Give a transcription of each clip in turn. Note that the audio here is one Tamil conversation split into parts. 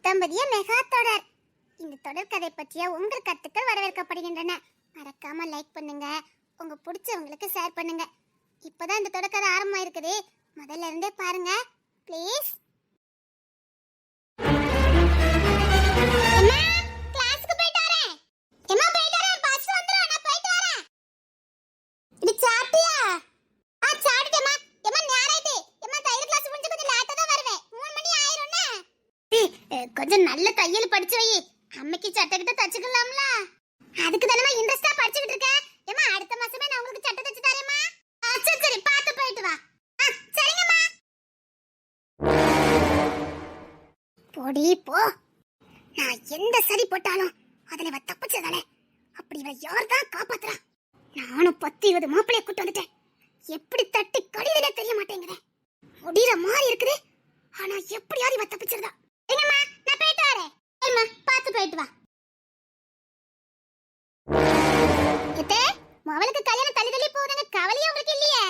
புத்தம்பதிய மெகா தொடர். இந்த தொடர் கதை பற்றிய உங்கள் கருத்துக்கள் வரவேற்கப்படுகின்றன. மறக்காம லைக் பண்ணுங்க, உங்க பிடிச்சவங்களுக்கு ஷேர் பண்ணுங்க. இப்பதான் இந்த தொடர் கதை ஆரம்பமாயிருக்குது, முதல்ல இருந்தே பாருங்க ப்ளீஸ். கொஞ்சம் நல்ல தையல் படிச்சு வை, அம்மைக்கு சட்டை கிட்ட தச்சுக்கலாம்ல. அதுக்கு தானே இன்ட்ரெஸ்டா படிச்சிட்டு இருக்க. ஏமா அடுத்த மாசமே நான் உங்களுக்கு சட்டை தச்சு தரேம்மா. சரி சரி பாத்து போயிட்டு வா. சரிங்கம்மா. போடி போ. நான் எந்த சரி போட்டாலும் அதுல இவ தப்பிச்சதானே. அப்படி இவ யார்தான் காப்பாத்துறா? நானும் 10-20 மாப்பிளைய கூட்டு வந்துட்டேன். எப்படி தட்டி கடிதலே தெரிய மாட்டேங்குது. முடிகிற மாதிரி இருக்குது. ஆனா எப்படியாவது இவ தப்பிச்சிருந்தா. எங்கம்மா நான் போயிட்டு வரேன். ஏம்மா பாத்து போயிட்டு வா. கிட்டே மவளுக்கு கல்யாணம் தள்ளி தள்ளி போகுதுங்க, கவலையே உங்களுக்கு இல்லையே.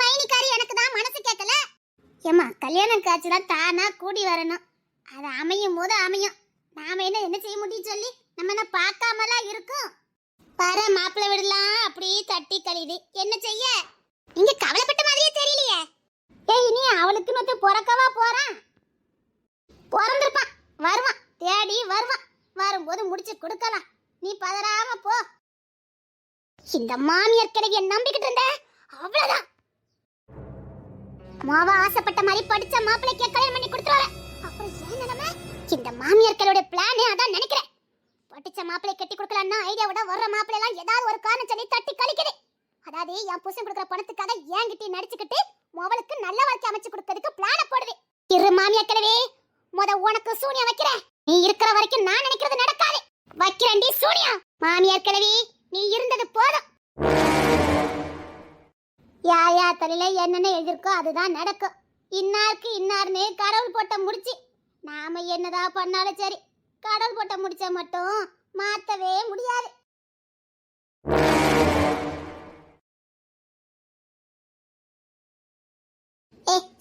பயணிக்காரி எனக்கு தான் மனசு கேட்கல. ஏம்மா கல்யாணம் காட்சிலாம் தானா கூடி வரணும். அது அமையும் போது அமையும். நாம என்ன செய்ய முடியும் சொல்லி? நம்ம என்ன பார்க்காமலாம் இருக்கும். பாரு மாப்பிள்ளை விடலாம் அப்படியே தட்டி கழிது. என்ன செய்ய? நீங்க கவலைப்பட்ட மாதிரியே தெரியலையே. ஏய் நீ அவளுக்கு நோத்து பொறக்கவா போறான்? பிறந்திருப்பான், வருவான், தேடி வருவான். வரும்போது முடிச்சு கொடுக்கலாம். நீ பதறாம போ. இந்த மாமியார் கிழவிய நம்பிக்கிட்டு இருந்த அவ்வளவுதான். மாவா ஆசைப்பட்ட மாதிரி படிச்ச மாப்பிள்ளைக்கு கல்யாணம் பண்ணி கொடுத்துருவாங்க. அப்புறம் ஏன் நிலைமை? இந்த மாமியார் கிழவியோட பிளானே அதான் நினைக்கிறேன். படிச்ச மாப்பிள்ளை கட்டி கொடுக்கலாம்னா ஐடியாவோட வர்ற மாப்பிள்ளை எல்லாம் ஏதாவது ஒரு காரணம் சொல்லி தட்டி கழிக்குது. அதாவது என் புருஷன் கொடுக்குற பணத்துக்காக ஏங்கிட்டி நடிச்சுக்கிட்டு மவளுக்கு நல்ல வாழ்க்கை அமைச்சு கொடுக்கறதுக்கு பிளான போடுது. இரு மாமியார் கிழவி, உனக்கு சூனியா வைக்கிறேன். நீ இருக்கிற வரைக்கும் நான் நினைக்கிறது நடக்காது. வைக்கிறேன்டி சூனியா. மாமியார் கிழவி நீ இருந்தது போதும். யாயா தலையில என்னென்ன எழுதிருக்கோ அதுதான் நடக்கும். இன்னாருக்கு இன்னார்னு கடவுள் போட்ட முடிச்சு. நாம என்னதான் பண்ணாலும் சரி, கடவுள் போட்ட முடிச்ச மட்டும் மாத்தவே முடியாது.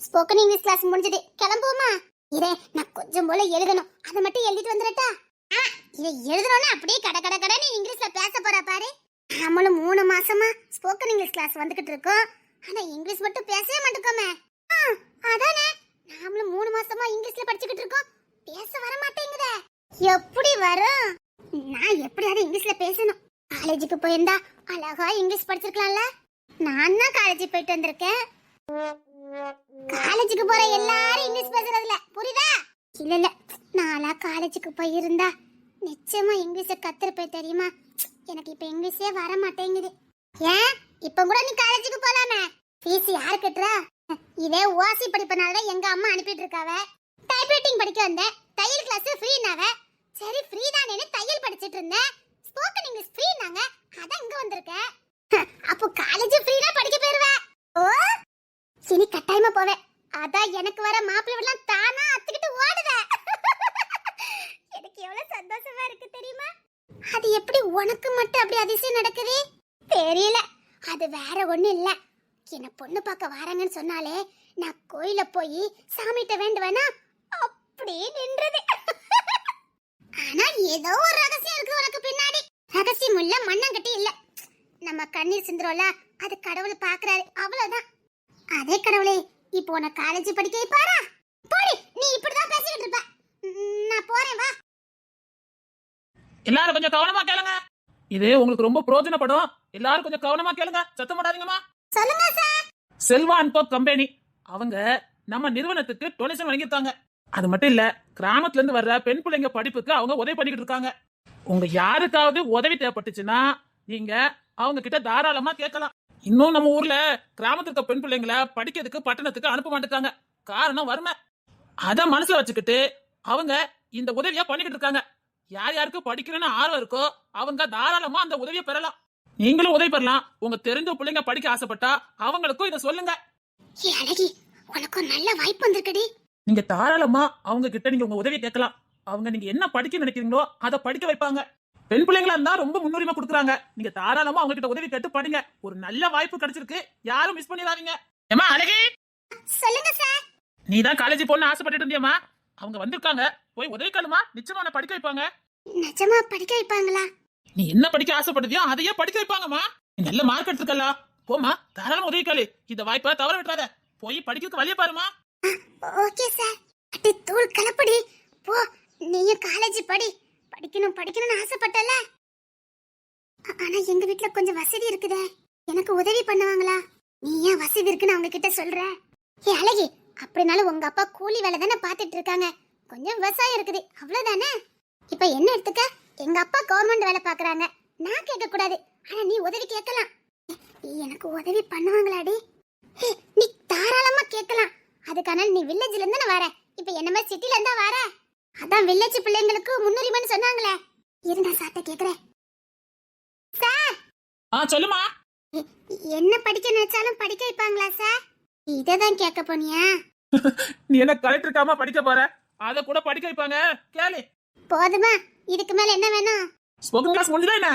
ஸ்போக்கன் இங்கிலீஷ் கிளாஸ் முடிஞ்சது, கிளம்புவோமா? இதே நான் கொஞ்சம் போல எழுதணும், அதை மட்டும் எழுதிட்டு வந்துடட்டா? இதை எழுதணும்னா அப்படியே கட கட கட நீ இங்கிலீஷ்ல பேச போற பாரு. நம்மளும் 3 மாசமா ஸ்போக்கன் இங்கிலீஷ் கிளாஸ் வந்துகிட்டு இருக்கோம். ஆனா இங்கிலீஷ் மட்டும் பேசவே மாட்டேங்கோமே. அதானே நாமளும் 3 மாசமா இங்கிலீஷ்ல படிச்சுக்கிட்டு இருக்கோம், பேச வர மாட்டேங்குதே. எப்படி வரும்? நான் எப்படியாவது இங்கிலீஷ்ல பேசணும். காலேஜுக்கு போயிருந்தா அழகா இங்கிலீஷ் படிச்சிருக்கலாம்ல. நான் தான் காலேஜ் போயிட்டு வந்திருக்கேன். காலேஜுக்கு போற எல்லாரும் இங்கிலீஷ் பேசுறதுல புரியுதா? இல்ல இல்ல, நானா காலேஜுக்கு போயிருந்தா நிச்சயமா இங்கிலீஷ கத்துருப்பேன் தெரியுமா. எனக்கு இப்ப இங்கிலீஷே வர மாட்டேங்குது. ஏன் இப்ப கூட நீ காலேஜுக்கு போலாமே? ஃபீஸ் யாரு கட்டுறா? இதே ஓசி படிப்பனால எங்க அம்மா அனுப்பிட்டு இருக்காவ. டைப்ரைட்டிங் படிக்க வந்தேன், தையல் கிளாஸ் ஃப்ரீனாவ. சரி ஃப்ரீ தானேன்னு தையல் படிச்சிட்டு இருந்தேன். ஸ்போக்கன் இங்கிலீஷ் ஃப்ரீனாங்க, அதான் இங்க வந்திருக்கேன். அப்போ காலேஜ் ஃப்ரீனா படிக்க போயிருவேன். ஓ சினி கட்டாயமா போவேன். அதான் எனக்கு வர மாப்பிள்ளைலாம் தானா அத்துக்கிட்டு ஓடுத. எனக்கு எவ்வளவு சந்தோஷமா இருக்கு தெரியுமா? அது எப்படி உனக்கு மட்டும் அப்படி அதிசயம் நடக்குது தெரியல. அது வேற ஒண்ணு இல்ல. என்ன பொண்ணு பார்க்க வராங்கன்னு சொன்னாலே நான் கோயில போய் சாமிகிட்ட வேண்டுவேனா அப்படி நின்றது. ஆனா ஏதோ ஒரு ரகசியம் இருக்கு உனக்கு பின்னாடி. ரகசியம் இல்ல மண்ணங்கட்டி இல்ல. நம்ம கண்ணீர் சிந்துறோம்ல, அது கடவுள் பாக்குறாரு, அவ்வளவுதான். அதே கடவுளே இப்போ உன காலேஜ் படிக்க வைப்பாரா? போடி, நீ இப்படிதான் பேசிக்கிட்டு இருப்ப. நான் போறேன் வா. எல்லாரும் கொஞ்சம் கவனமா கேளுங்க. இது உங்களுக்கு ரொம்ப பிரயோஜனப்படும். எல்லாரும் கொஞ்சம் கவனமா கேளுங்க, சத்தம் போடாதீங்கம்மா. சொல்லுங்க sir. Selva and co company அவங்க நம்ம நிறுவனத்துக்கு டொனேஷன் வழங்கியிருக்காங்க. அது மட்டும் இல்ல, கிராமத்துல இருந்து வர்ற பெண் பிள்ளைங்க படிப்புக்கு அவங்க உதவி பண்ணிக்கிட்டு இருக்காங்க. உங்க யாருக்காவது உதவி தேவைப்பட்டுச்சுன்னா நீங்க அவங்க கிட்ட தாராளமா கேட்கலாம். இன்னும் நம்ம ஊர்ல கிராமத்துக்கு பெண் பிள்ளைங்களை படிக்கிறதுக்கு பட்டணத்துக்கு அனுப்ப மாட்டேங்காங்க. காரணம் வறுமை. அத மனசுல வச்சுக்கிட்டு அவங்க இந்த உதவியா பண்ணிக்கிட்டு இருக்காங்க. யார் யாருக்கு படிக்கணும்னு ஆர்வம் இருக்கோ அவங்க தாராளமா அந்த உதவியை பெறலாம். நீங்களும் உதவி பெறலாம். உங்க தெரிஞ்ச பிள்ளைங்க படிக்க ஆசைப்பட்டா அவங்களுக்கும் இதை சொல்லுங்க. உனக்கு நல்ல வாய்ப்பு வந்திருக்குடி. நீங்க தாராளமா அவங்க கிட்ட நீங்க உங்க உதவி கேட்கலாம். அவங்க நீங்க என்ன படிக்க நினைக்கிறீங்களோ அதை படிக்க வைப்பாங்க. பெண் பிள்ளைங்களா இருந்தா ரொம்ப முன்னுரிமை கொடுக்குறாங்க. நீங்க தாராளமா அவங்க கிட்ட உதவி கேட்டு படிங்க. ஒரு நல்ல வாய்ப்பு கிடைச்சிருக்கு, யாரும் மிஸ் பண்ணிடாதீங்க. ஏமா அழகி, சொல்லுங்க சார். நீ தான் காலேஜ் போன்னு ஆசைப்பட்டு இருந்தியம்மா. அவங்க வந்திருக்காங்க. போய் உதவி கேளுமா, நிச்சயமா உன்னை படிக்க வைப்பாங்க. நிஜமா படிக்க வைப்பாங்களா? நீ என்ன படிக்க ஆசைப்படுதியோ அதையே படிக்க வைப்பாங்கம்மா. நீ நல்ல மார்க் எடுத்துக்கல, போமா, தாராளமா உதவி கேளு. இந்த வாய்ப்பை தவற விட்டுறாத. போய் படிக்கிறதுக்கு வழிய பாருமா. Okay sir. அடி தூள் கலப்படி. போ, நீங்க காலேஜ் படி. படிக்கணும்னு ஆசைப்பட்டல. ஆனா எங்க வீட்ல கொஞ்சம் வசதி இருக்குதே, எனக்கு உதவி பண்ணுவாங்களா? நீ ஏன் வசதி இருக்குன்னு அவங்க கிட்ட சொல்ற? ஏ அழகி, அப்படினாலும் உங்க அப்பா கூலி வேலை தானே பாத்துட்டு இருக்காங்க, கொஞ்சம் விவசாயம் இருக்குது அவ்வளவுதானே. இப்ப என்ன எடுத்துக்க, எங்க அப்பா கவர்மெண்ட் வேலை பாக்குறாங்க, நான் கேட்க கூடாது, ஆனா நீ உதவி கேட்கலாம். எனக்கு உதவி பண்ணுவாங்களாடி? நீ தாராளமா கேட்கலாம். அதுக்கான நீ வில்லேஜ்ல இருந்து நான் வரேன், இப்ப என்ன மாதிரி சிட்டில இருந்தா வர, அதான் வில்லேஜ் பிள்ளைங்களுக்கு முன்னுரிமைன்னு சொன்னாங்களே. இருந்தா சாட்ட கேக்குறேன். சார், சொல்லுமா. என்ன படிக்க நினைச்சாலும் படிக்க வைப்பாங்களா சார்? இததான் கேட்க போனியா? நீ என்ன கலெக்டர் காமா படிக்க போற, அத கூட படிக்க வைப்பாங்க, கேளு. போதுமா, இதுக்கு மேல என்ன வேணும்? ஸ்போக்கன் கிளாஸ் முடிஞ்சதா என்ன?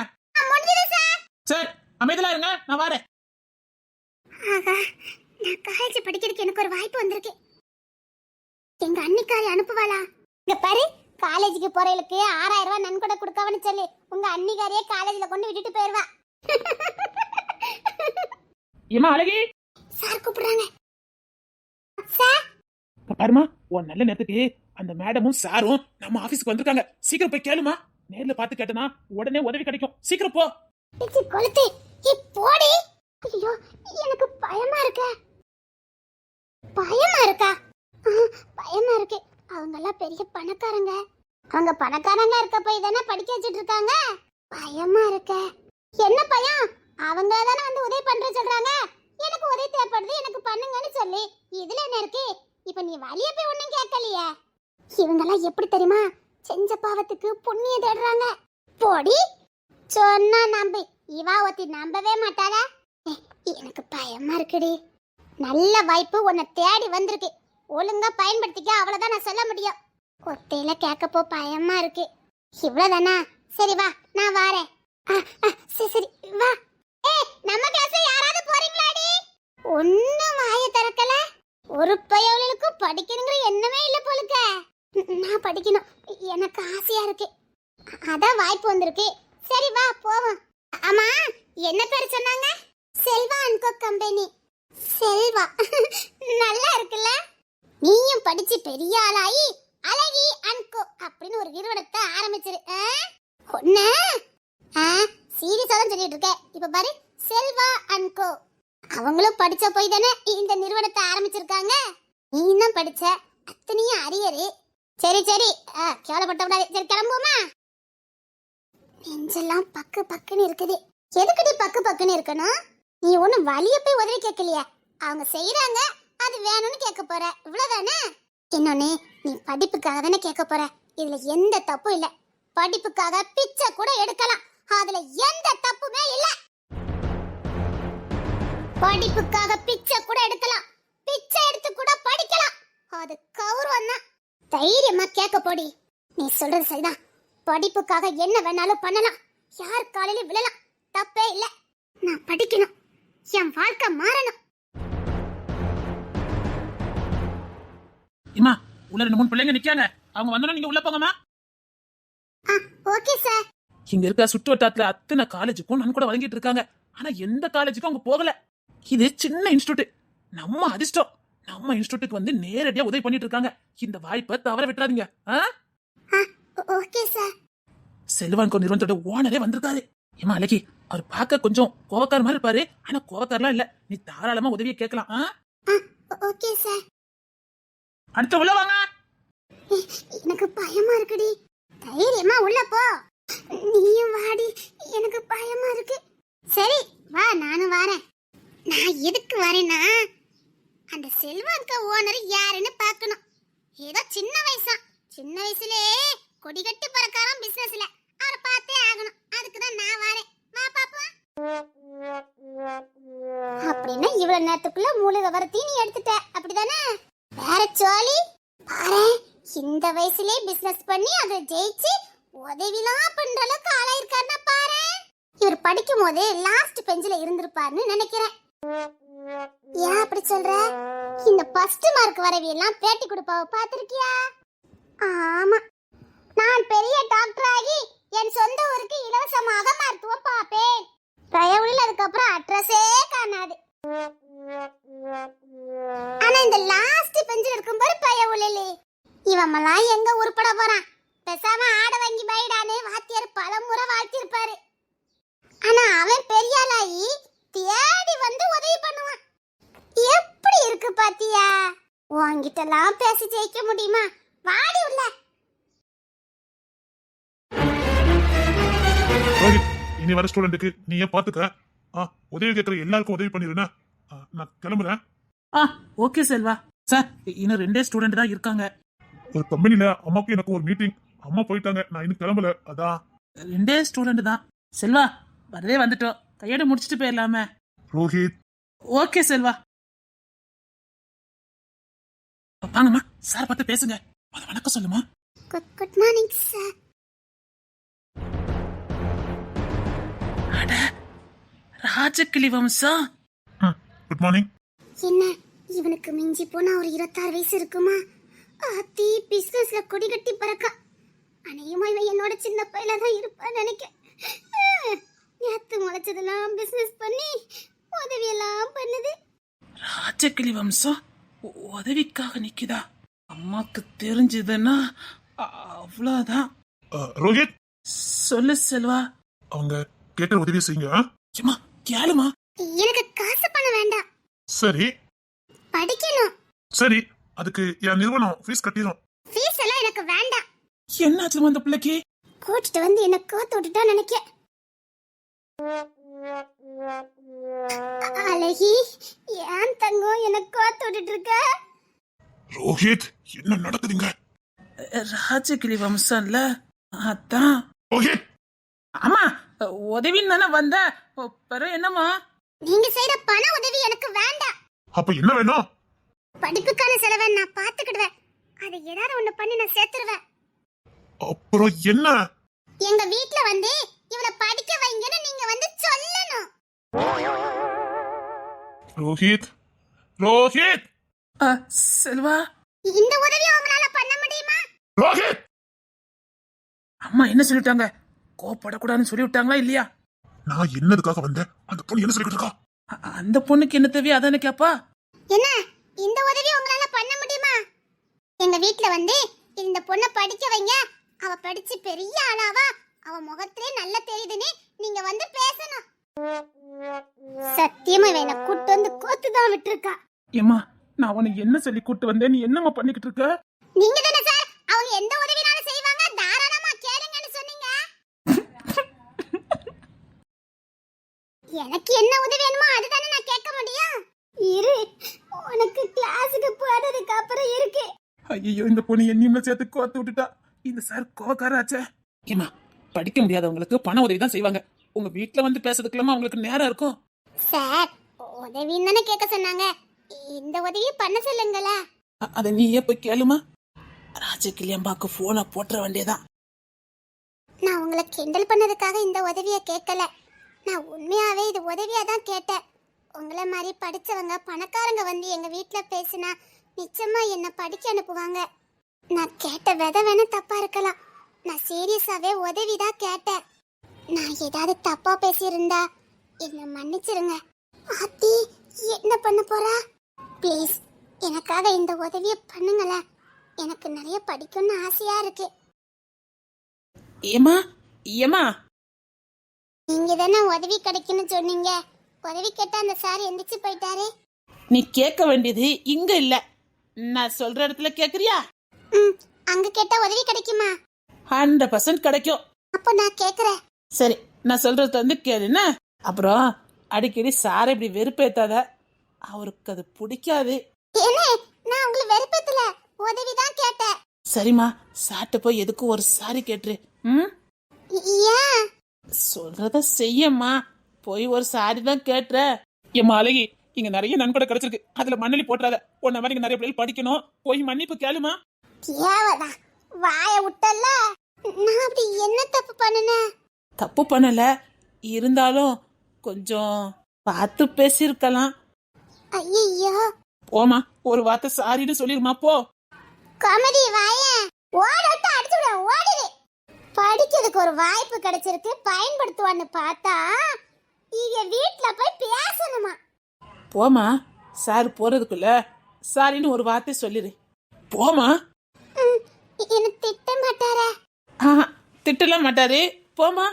முடிஞ்சது சார். சரி, அமைதியா இருங்க, நான் வரேன். ஆகா, நான் காலேஜ் படிக்கிறதுக்கு எனக்கு ஒரு வாய்ப்பு வந்திருக்கு. எங்க அண்ணிக்காரி அனுப்புவாளா? இங்க பாரு, காலேஜுக்கு போறவங்களுக்கு 6000 ரூபாய் நன்கொடை கொடுக்கவன்னு சொல்லி உங்க அண்ணிக்காரியே காலேஜ்ல கொண்டு விட்டுட்டு போயிருவா. ஏமா அழகி, சார் கூப்பிடுறாங்க. சார், பாருமா, உன் நல்ல நேரத்துக்கு அந்த மேடமும் சாரும் நம்ம ஆபீஸ்க்கு வந்திருக்காங்க. சீக்கிரம் போய் கேளுமா. நேர்ல பார்த்து கேட்டனா உடனே உதவி கிடைக்கும். சீக்கிரம் போ. பிச்சி கொளுத்தி போடி. ஐயோ, எனக்கு பயமா இருக்கு. பயமா இருக்கா? பயமா இருக்கு. அவங்க எல்லாம் பெரிய பணக்காரங்க. அவங்க பணக்காரங்க இருக்க போய் தானே படிக்க வச்சிட்டு இருக்காங்க. பயமா இருக்க. என்ன பயம்? அவங்க தானே வந்து உதவி பண்ற சொல்றாங்க. எனக்கு உதவி தேவைப்படுது, எனக்கு பண்ணுங்கன்னு சொல்லி இதுல என்ன இருக்கு? இப்ப நீ வழிய போய் ஒண்ணும் கேட்கலையே. இவங்க எல்லாம் எப்படி தெரியுமா, செஞ்ச பாவத்துக்கு புண்ணியம் தேடுறாங்க. போடி, சொன்னா நம்பி இவா ஒத்தி நம்பவே மாட்டாளா? எனக்கு பயமா இருக்குடி. நல்ல வாய்ப்பு உன்னை தேடி வந்திருக்கு, ஒழுங்கா பயன்படுத்திக்க, அவ்வளவுதான் நான் சொல்ல முடியும். ஒத்தையில கேட்கப்போ பயமா இருக்கு. இவ்வளவுதானா? சரி வா, நான் வாரேன். சரி வா. நம்ம கிளாஸ்ல யாராவது போறீங்களாடி? ஒண்ணும் வாய திறக்கல. ஒரு பையவளுக்கு படிக்கணுங்கிற எண்ணமே இல்ல போலுக்க. நான் படிக்கணும், எனக்கு ஆசையா இருக்கு, அதான் வாய்ப்பு வந்திருக்கு. சரி வா போவோம். ஆமா, என்ன பேர் சொன்னாங்க? Selva and Co company. செல்வா, நல்லா இருக்குல்ல? நீயும் படிச்சு பெரிய ஆளாயி அழகி அன்கோ அப்படின்னு ஒரு நிறுவனத்தை ஆரம்பிச்சிரு. ஒண்ணு சீரியஸா தான் சொல்லிட்டு இருக்க. இப்ப பாரு, செல்வா அன்கோ. அவங்களும் படிச்ச போய் தானே இந்த நிறுவனத்தை ஆரம்பிச்சிருக்காங்க. நீ தான் படிச்ச, அத்தனையும் அரியரு. சரி சரி, கேவலப்பட்ட விடாது. சரி கிளம்புவோமா? நெஞ்செல்லாம் பக்கு பக்குன்னு இருக்குது. எதுக்குடி பக்கு பக்குன்னு இருக்கணும்? நீ ஒன்னும் வழிய போய் உதவி கேட்கலையா? அவங்க செய்யறாங்க, அது வேணும்னு கேட்க போற, இவ்வளவுதானே. இன்னொன்னு, நீ படிப்புக்காக தானே கேட்க போற, இதுல எந்த தப்பும் இல்ல. படிப்புக்காக பிச்சை கூட எடுக்கலாம், அதுல எந்த தப்புமே இல்ல. படிப்புக்காக பிச்சை கூட எடுக்கலாம், பிச்சை எடுத்து கூட படிக்கலாம், அது கௌரவம் தான். தைரியமா கேட்க போடி. நீ சொல்றது சரிதான், படிப்புக்காக என்ன வேணாலும் பண்ணலாம், யார் காலையில விழலாம், தப்பே இல்ல. நான் படிக்கணும், என் வாழ்க்கை மாறணும். இம்மா, உள்ள 2-3 பிள்ளைங்க நிக்காங்க, அவங்க வந்தோட நீங்க உள்ள போங்கம்மா. Okay sir. இங்க இருக்க சுற்று வட்டாரத்துல அத்தனை காலேஜுக்கும் நான் கூட வழங்கிட்டு இருக்காங்க, ஆனா எந்த காலேஜுக்கும் அவங்க போகல. இது சின்ன இன்ஸ்டிடியூட், நம்ம அதிர்ஷ்டம். நம்ம இன்ஸ்டிடியூட்டுக்கு வந்து நேரடியா உதவி பண்ணிட்டு இருக்காங்க. இந்த வாய்ப்பை தவற விட்டுறாதீங்க. Okay sir. செல்வான்கோ நிறுவனத்தோட ஓனரே வந்திருக்காரு. ஏமா அழகி, அவர் பார்க்க கொஞ்சம் கோவக்கார மாதிரி இருப்பாரு, ஆனா கோவக்காரலாம் இல்ல. நீ தாராளமா உதவியை கேட்கலாம். Okay sir. அடுத்து உள்ள வாங்க. எனக்கு பயமா இருக்குடி. தைரியமா உள்ள போ. நீயும் வாடி, எனக்கு பயமா இருக்கு. சரி வா, நானும் வரேன். நான் எதுக்கு வரேன்னா, அந்த செல்வாக்க ஓனர் யாருன்னு பார்க்கணும். ஏதோ சின்ன வயசா, சின்ன வயசுலே கொடிகட்டி பறக்காராம் பிசினஸ்ல, அவரை பார்த்தே ஆகணும். அதுக்குதான் நான் வரேன். வா பாப்பா. அப்படின்னா இவ்வளவு நேரத்துக்குள்ள மூலிகை வரத்தி நீ எடுத்துட்ட, அப்படிதானே? வேற சோழி பாரு, இந்த வயசுலயே பிசினஸ் பண்ணி அதை ஜெயிச்சு உதவிலாம் பண்ற அளவுக்கு ஆளாயிருக்காருன்னா பாரு. இவர் படிக்கும் போதே லாஸ்ட் பெஞ்சில இருந்திருப்பாருன்னு நினைக்கிறேன். ஏன் அப்படி சொல்ற? இந்த ஃபர்ஸ்ட் மார்க் வரவியெல்லாம் பேட்டி கொடுப்பாவ பாத்திருக்கியா? ஆமா, இவமெல்லாம் எங்க உருப்பட போறான்? பேசாம ஆட வாங்கி பயிடான்னு வாத்தியார் பலமுறை வாழ்த்திருப்பாரு. ஆனா அவன் பெரிய ஆளாயி தேடி வந்து உதவி பண்ணுவான். எப்படி இருக்கு பாத்தியா? உன்கிட்டலாம் பேசி ஜெயிக்க முடியுமா? வாடி உள்ள. ரோஹித், இனி வர ஸ்டூடெண்ட்டுக்கு நீயே பாத்துக்க. உதவி கேட்கற எல்லாருக்கும் உதவி பண்ணிருந்தா நான் கிளம்புறேன். ஓகே செல்வா. சார் இன்னும் 2 ஸ்டூடெண்ட் தான் இருக்காங்க. ஒரு கம்பெனில அம்மாக்கும் எனக்கு ஒரு மீட்டிங். அம்மா போயிட்டாங்க, நான் இன்னும் கிளம்பல. அதான் 2 ஸ்டூடெண்ட் தான். செல்வா வரதே வந்துட்டோம், கையோட முடிச்சிட்டு போயிடலாமே. ரோஹித். ஓகே செல்வா. வாங்கம்மா, சார் பார்த்து பேசுங்க. வணக்கம் சொல்லுமா. Good morning sir. அட ராஜக்கிளி வம்சம். Good morning. என்ன இவனுக்கு மிஞ்சி போனா ஒரு 26 வயசு இருக்குமா? ஆத்தி பிசினஸ்ல கொடி கட்டி பறக்க. அனையுமா இவன் என்னோட சின்ன பையல தான் இருப்பான்னு நினைக்கிறேன். நேத்து முளைச்சதெல்லாம் பிசினஸ் பண்ணி உதவியெல்லாம் பண்ணுது. ராஜக்கிளி வம்சம் உதவிக்காக நிக்குதா? அம்மாக்கு தெரிஞ்சதுன்னா அவ்வளவுதான். ரோஹித், சொல்லு செல்வா. அவங்க கேட்கிற உதவியை செய்யுங்க. சும்மா கேளுமா. எனக்கு காசு பண்ண வேண்டாம். சரி படிக்கணும். சரி, அதுக்கு என் நிறுவனம் ஃபீஸ் கட்டிடும். ஃபீஸ் எல்லாம் எனக்கு வேண்டாம். என்னாச்சு அந்த பிள்ளைக்கு? கூட்டிட்டு வந்து என்ன கோத்து விட்டுட்டா நினைக்க. அழகி, ஏன் தங்கம் என்ன கோத்து விட்டுட்டு இருக்க? ரோஹித், என்ன நடக்குதுங்க? ராஜகிளி வம்சம்ல அதான். ரோஹித், ஆமா உதவின்னு தானே வந்த. பிறகு என்னம்மா? நீங்க செய்யற பண உதவி எனக்கு வேண்டாம். அப்ப என்ன வேணும்? படிப்புக்கான செலவை நான் பாத்துக்கிடுவேன். அதை ஏதாவது ஒண்ணு பண்ணி நான் சேர்த்துருவேன். அப்புறம் என்ன? எங்க வீட்ல வந்து இவளை படிக்க வைங்கன்னு நீங்க வந்து சொல்லணும். ரோஹித், ரோஹித். செல்வா, இந்த உதவி உங்களால பண்ண முடியுமா? ரோஹித், அம்மா என்ன சொல்லிட்டாங்க? கோப்படக்கூடாதுன்னு சொல்லி விட்டாங்களா இல்லையா? நான் என்னதுக்காக வந்தேன்? அந்த பொண்ணு என்ன சொல்லிட்டு இருக்கா? அந்த பொண்ணுக்கு என்ன தேவையோ அதானே கேப்பா. என்ன இந்த உதவி உங்களால பண்ண முடியுமா? எங்க வீட்ல வந்து இந்த பொண்ணை படிக்க வைங்க, அவ படிச்சு பெரிய ஆளாவா, அவ முகத்திலே நல்ல தெரியுதுன்னு நீங்க வந்து பேசணும். சத்தியமா வேணா கூட்டு வந்து கோத்து தான் விட்டுருக்கா. ஏம்மா, நான் உனக்கு என்ன சொல்லி கூட்டு வந்தேன்? நீ என்னம்மா பண்ணிக்கிட்டு இருக்க? நீங்க தானே சார் அவங்க எந்த உதவினாலும் செய்வாங்க, தாராளமா கேளுங்கன்னு சொன்னீங்க. எனக்கு என்ன உதவி வேணுமோ அதுதானே நான் கேட்க முடியும். இரு, உனக்கு கிளாஸுக்கு போறதுக்கு அப்புறம் இருக்கு. ஐயோ, இந்த பொண்ணு என்னையும் சேர்த்து கோத்து விட்டுட்டா. இந்த சார் கோக்காராச்சே. ஏமா, படிக்க முடியாதவங்களுக்கு பண உதவி தான் செய்வாங்க. உங்க வீட்டுல வந்து பேசுறதுக்குலாமா அவங்களுக்கு நேரம் இருக்கும்? சார் உதவின்னு தானே கேட்க சொன்னாங்க, இந்த உதவியை பண்ண சொல்லுங்களா. அத நீயே போய் கேளுமா. ராஜகிளியம்பாக்கு போனை போட்டுற வேண்டியதான். நான் உங்களை கிண்டல் பண்ணதுக்காக இந்த உதவியை கேட்கல. நான் உண்மையாவே இது உதவியா தான் கேட்டேன். உங்களை மாதிரி படிச்சவங்க பணக்காரங்க வந்து எங்க வீட்டுல பேசினா நிச்சயமா என்ன படிக்க அனுப்புவாங்க. நான் கேட்ட விதை வேணா தப்பா இருக்கலாம். நான் சீரியஸாவே உதவிதான் கேட்டேன். நான் ஏதாவது தப்பா பேசியிருந்தா என்ன மன்னிச்சிருங்க. ஆத்தி என்ன பண்ண போறா? ப்ளீஸ் எனக்காக இந்த உதவியை பண்ணுங்களேன். எனக்கு நிறைய படிக்கணும்னு ஆசையா இருக்கு. ஏமா ஏமா, நீங்க தானே உதவி கிடைக்குன்னு சொன்னீங்க. உதவி கேட்டா அந்த சார் எந்திரிச்சு போயிட்டாரு. நீ கேட்க வேண்டியது இங்க இல்ல, நான் சொல்ற இடத்துல கேக்குறியா? அங்க கேட்டா உதவி கிடைக்குமா? 100% கிடைக்கும். அப்போ நான் கேக்குறேன். சரி, நான் சொல்றது வந்து கேளுன்னு. அப்புறம் அடிக்கடி சாரை இப்படி வெறுப்பேத்தாத, அவருக்கு அது பிடிக்காது. என்ன, நான் உங்களை வெறுப்பேத்தல, உதவி தான் கேட்டேன். சரிம்மா, சாப்பிட்டு போய் எதுக்கும் ஒரு சாரி கேட்டுரு. ஏன்? சொல்றத செய்யம்மா, போய் ஒரு சாரி தான் கேட்டுற. எம்மா அழகி, இங்க நிறைய நன்கொடை கிடைச்சிருக்கு, அதுல மண்ணலி போட்டுறாத. உன்ன மாதிரி இங்க நிறைய பிள்ளைகள் படிக்கணும், போய் மன்னிப்பு கேளுமா. தேவதா வாய விட்டல்ல. நான் அப்படி என்ன தப்பு பண்ணுனேன்? தப்பு பண்ணல, இருந்தாலும் கொஞ்சம் பார்த்து பேசியிருக்கலாம். ஐயோ, போமா, ஒரு வார்த்தை சாரின்னு சொல்லிருமா போ. காமெடி வாய ஓடட்ட அடிச்சுட ஓடுது. படிக்கிறதுக்கு ஒரு வாய்ப்பு கிடைச்சிருக்கு, பயன்படுத்துவான்னு பார்த்தா இங்க வீட்ல போய் பேசணுமா? போமா, சார் போறதுக்குள்ள சாரின்னு ஒரு வார்த்தை சொல்லிரு. போமா. திட்டலாம் மாட்டாரு. போமா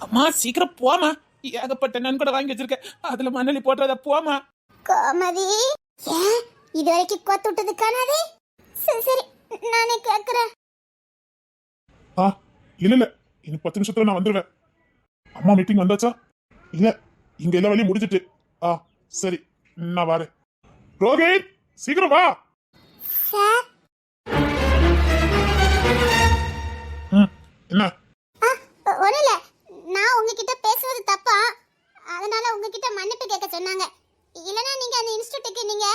அம்மா, சீக்கிரம் போமா. ஏகப்பட்ட நன்கொடை வாங்கி வச்சிருக்கேன், அதுல மண்ணலி போட்டுறத. போமா. கோமதி, ஏன் இது வரைக்கும் கொத்து விட்டது காணாதே? சரி சரி, நானே கேக்குறேன். ஆ இல்ல இல்ல, இன்னும் 10 நிமிஷத்துல நான் வந்துருவேன். அம்மா மீட்டிங் வந்தாச்சா? இல்ல, இங்க எல்லா வேலையும் முடிஞ்சிட்டு. ஆ சரி, நான் வரேன். ரோஹித், சீக்கிரம் வா. சார், என்ன? ஒண்ணும் இல்ல, நான் உங்ககிட்ட பேசுறது தப்பா, அதனால உங்ககிட்ட மன்னிப்பு கேட்க சொன்னாங்க. இல்லனா நீங்க அந்த இன்ஸ்டிடியூட்டுக்கு நீங்க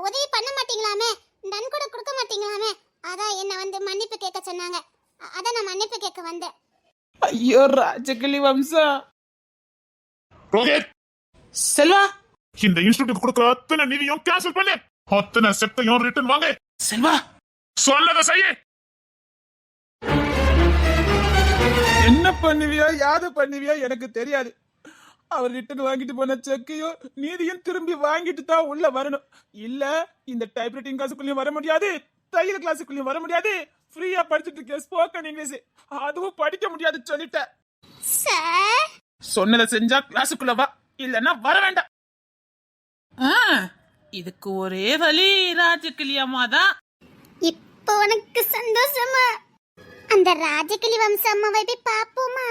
உதவி பண்ண மாட்டீங்களாமே, நன்கொடை கொடுக்க மாட்டீங்களாமே, அதான் என்ன வந்து மன்னிப்பு கேட்க சொன்னாங்க. அதான் நான் மன்னிப்பு கேட்க வந்தேன். ஐயோ ராஜகிளி வம்சம். ரோஹித், செல்வா. இந்த இன்ஸ்டிடியூட் கொடுக்குற அத்தனை நிதியும் கேன்சல் பண்ணு. அத்தனை செட்டையும் ரிட்டர்ன் வாங்க. செல்வா, சொன்னதை செய்ய. என்ன பண்ணுவியோ யாது பண்ணுவியோ எனக்கு தெரியாது. அவர் ரிட்டர்ன் வாங்கிட்டு போன செக்கையும் நீதியும் திரும்பி வாங்கிட்டு தான் உள்ள வரணும். இல்ல இந்த டைப்ரைட்டிங் கிளாஸுக்குள்ளயும் வர முடியாது, தையல் கிளாஸுக்குள்ளயும் வர முடியாது. ஃப்ரீயா படிச்சுட்டு இருக்க ஸ்போக்கன் இங்கிலீஷ் அதுவும் படிக்க முடியாது சொல்லிட்டேன். சார், சொன்னதை செஞ்சா கிளாஸுக்குள்ள வா, இல்லன்னா வர வேண்டாம். இதுக்கு ஒரே வழி ராஜகிளி அம்மா தான். இப்போ உனக்கு சந்தோஷமா? அந்த ராஜகிளி வம்ச அம்மாவை போய் பாப்போமா?